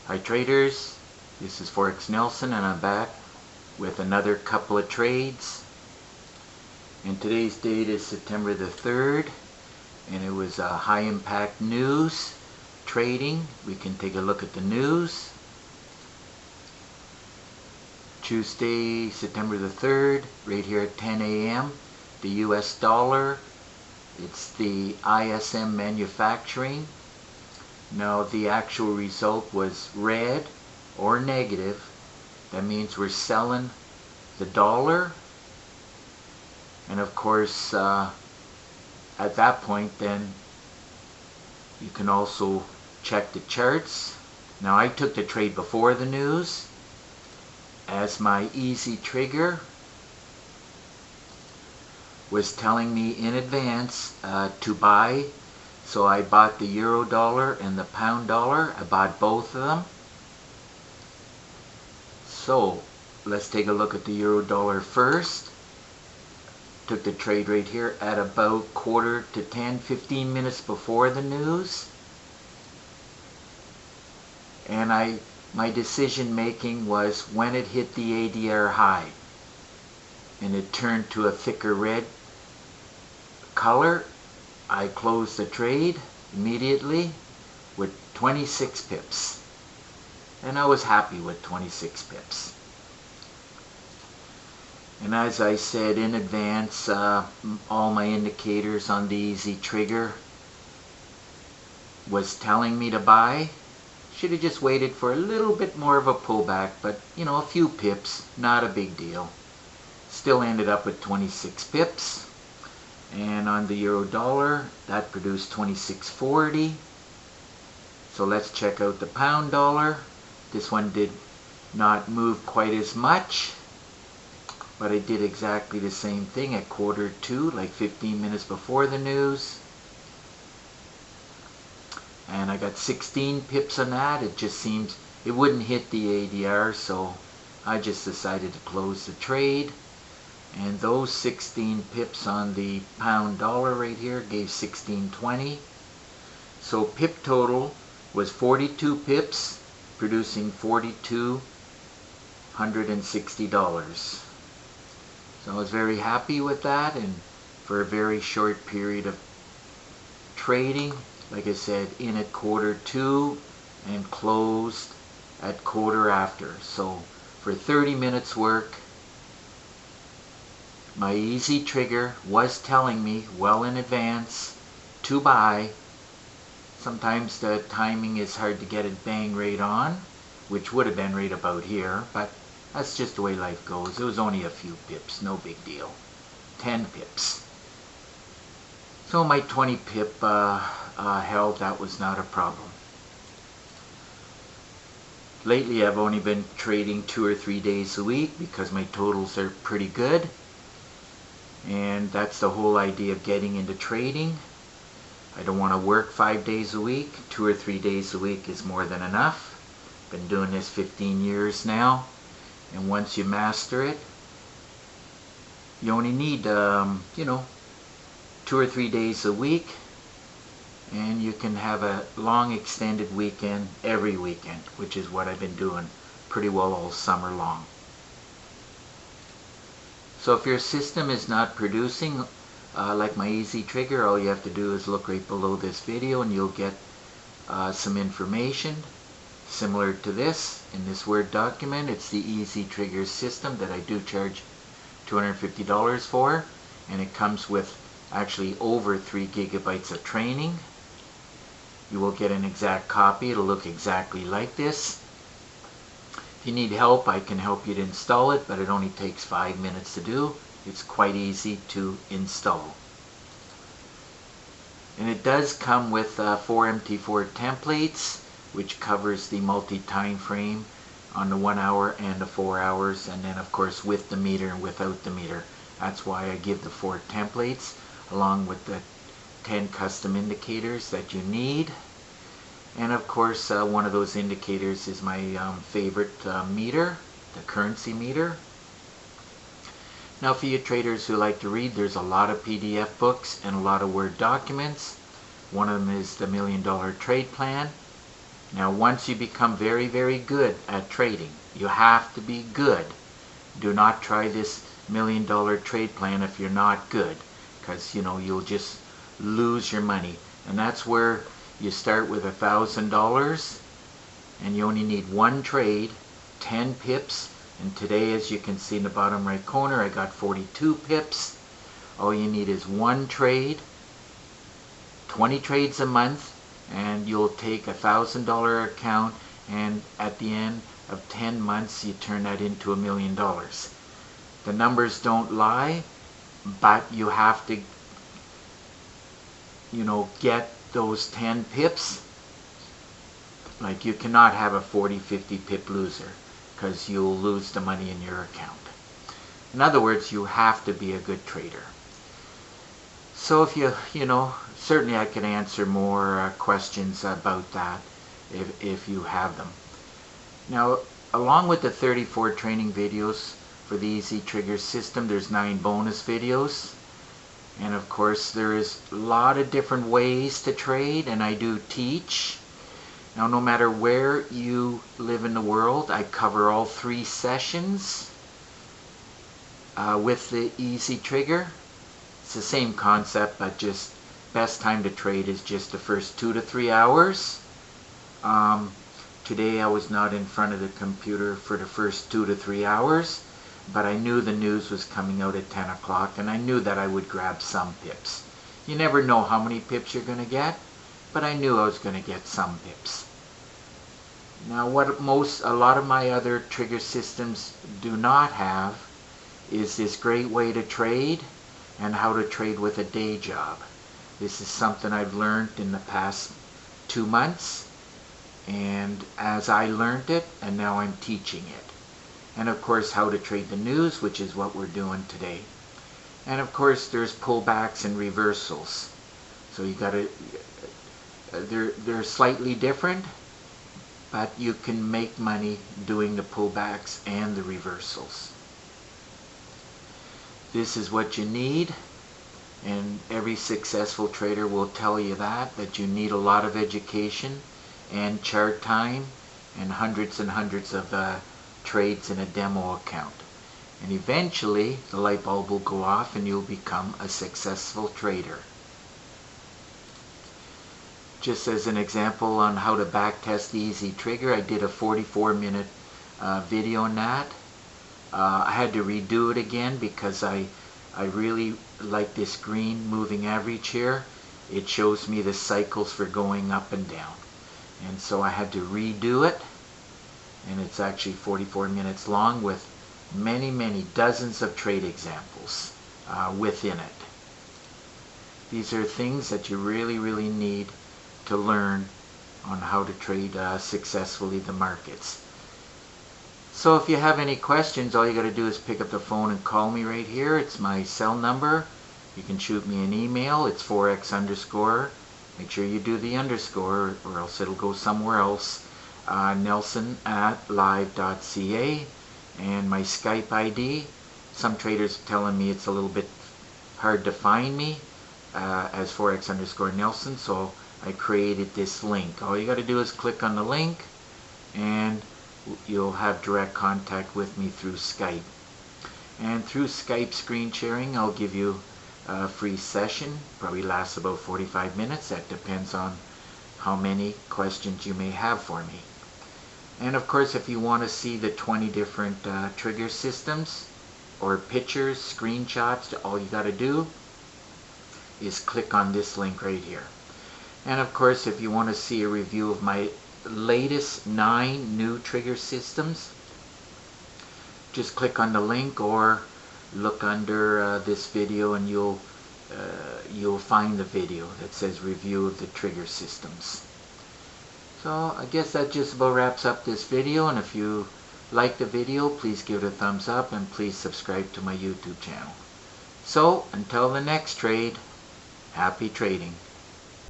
Hi traders, this is Forex Nelson and I'm back with another couple of trades. And today's date is September the 3rd and it was a high impact news trading. We can take a look at the news. Tuesday, September the 3rd, right here at 10 a.m. The US dollar, it's the ISM manufacturing. Now the actual result was red or negative. That means we're selling the dollar. And of course, at that point then, you can also check the charts. Now I took the trade before the news as my easy trigger was telling me in advance to buy. So I bought the euro dollar and the pound dollar. I bought both of them. So let's take a look at the euro dollar first. Took the trade right here at about 9:45, 15 minutes before the news. And my decision making was when it hit the ADR high and it turned to a thicker red color, I closed the trade immediately with 26 pips. And I was happy with 26 pips. And as I said in advance, all my indicators on the easy trigger was telling me to buy. Should have just waited for a little bit more of a pullback, but you know, a few pips, not a big deal. Still ended up with 26 pips. And on the euro dollar, that produced 26.40. So let's check out the pound dollar. This one did not move quite as much, but I did exactly the same thing at 1:45, like 15 minutes before the news. And I got 16 pips on that. It just seems it wouldn't hit the ADR, so I just decided to close the trade. And those 16 pips on the pound dollar right here gave 16.20. So pip total was 42 pips, producing $4,260. So I was very happy with that, and for a very short period of trading, like I said, in at 1:45 and closed at 1/4 So for 30 minutes work, my easy trigger was telling me well in advance to buy. Sometimes the timing is hard to get it bang right on, which would have been right about here, but that's just the way life goes. It was only a few pips, no big deal. 10 pips. So my 20 pip held, that was not a problem. Lately I've only been trading 2 or 3 days a week because my totals are pretty good. And that's the whole idea of getting into trading. I don't want to work 5 days a week. 2 or 3 days a week is more than enough. Been doing this 15 years now. And once you master it, you only need, 2 or 3 days a week. And you can have a long extended weekend every weekend, which is what I've been doing pretty well all summer long. So if your system is not producing like my easy trigger, all you have to do is look right below this video and you'll get some information similar to this in this Word document. It's the easy trigger system that I do charge $250 for, and it comes with actually over 3 gigabytes of training. You will get an exact copy. It'll look exactly like this. If you need help, I can help you to install it, but it only takes 5 minutes to do. It's quite easy to install. And it does come with 4 MT4 templates, which covers the multi-time frame on the 1 hour and the 4 hours, and then of course with the meter and without the meter. That's why I give the 4 templates along with the 10 custom indicators that you need. And of course one of those indicators is my favorite meter, the currency meter. Now for you traders who like to read, there's a lot of PDF books and a lot of Word documents. One of them is the $1 Million Trade Plan. Now once you become very, very good at trading, you have to be good. Do not try this $1 million trade plan if you're not good, because you'll just lose your money. And that's where you start with $1,000 and you only need one trade, 10 pips. And today, as you can see in the bottom right corner, I got 42 pips. All you need is one trade, 20 trades a month, and you'll take $1,000 account, and at the end of 10 months you turn that into $1 million. The numbers don't lie, but you have to get those 10 pips. Like, you cannot have a 40-50 pip loser, because you'll lose the money in your account. In other words, you have to be a good trader. So if certainly I can answer more questions about that if you have them. Now, along with the 34 training videos for the Easy Trigger system, there's 9 bonus videos. And of course, there is a lot of different ways to trade, and I do teach. Now, no matter where you live in the world, I cover all 3 sessions with the Easy Trigger. It's the same concept, but just best time to trade is just the first 2 to 3 hours. Today I was not in front of the computer for the first 2 to 3 hours, but I knew the news was coming out at 10 o'clock, and I knew that I would grab some pips. You never know how many pips you're going to get, but I knew I was going to get some pips. Now, what a lot of my other trigger systems do not have is this great way to trade and how to trade with a day job. This is something I've learned in the past 2 months, and as I learned it, and now I'm teaching it. And of course, how to trade the news, which is what we're doing today. And of course, there's pullbacks and reversals. So you gotta, they're slightly different, but you can make money doing the pullbacks and the reversals. This is what you need, and every successful trader will tell you that you need a lot of education and chart time and hundreds of trades in a demo account. And eventually the light bulb will go off and you'll become a successful trader. Just as an example on how to backtest the Easy Trigger, I did a 44-minute video on that. I had to redo it again because I really like this green moving average here. It shows me the cycles for going up and down. And so I had to redo it. And it's actually 44 minutes long with many dozens of trade examples within it. These are things that you really need to learn on how to trade successfully the markets. So if you have any questions, all you got to do is pick up the phone and call me right here. It's my cell number. You can shoot me an email. It's Forex_. Make sure you do the underscore or else it'll go somewhere else. Nelson@live.ca. And my Skype ID. Some traders are telling me it's a little bit hard to find me as Forex_Nelson. So I created this link. All you got to do is click on the link and you'll have direct contact with me through Skype. And through Skype screen sharing, I'll give you a free session. Probably lasts about 45 minutes. That depends on how many questions you may have for me. And of course, if you want to see the 20 different trigger systems or pictures, screenshots, all you got to do is click on this link right here. And of course, if you want to see a review of my latest 9 new trigger systems, just click on the link or look under this video and you'll find the video that says review of the trigger systems. So I guess that just about wraps up this video, and if you like the video, please give it a thumbs up and please subscribe to my YouTube channel. So until the next trade, happy trading.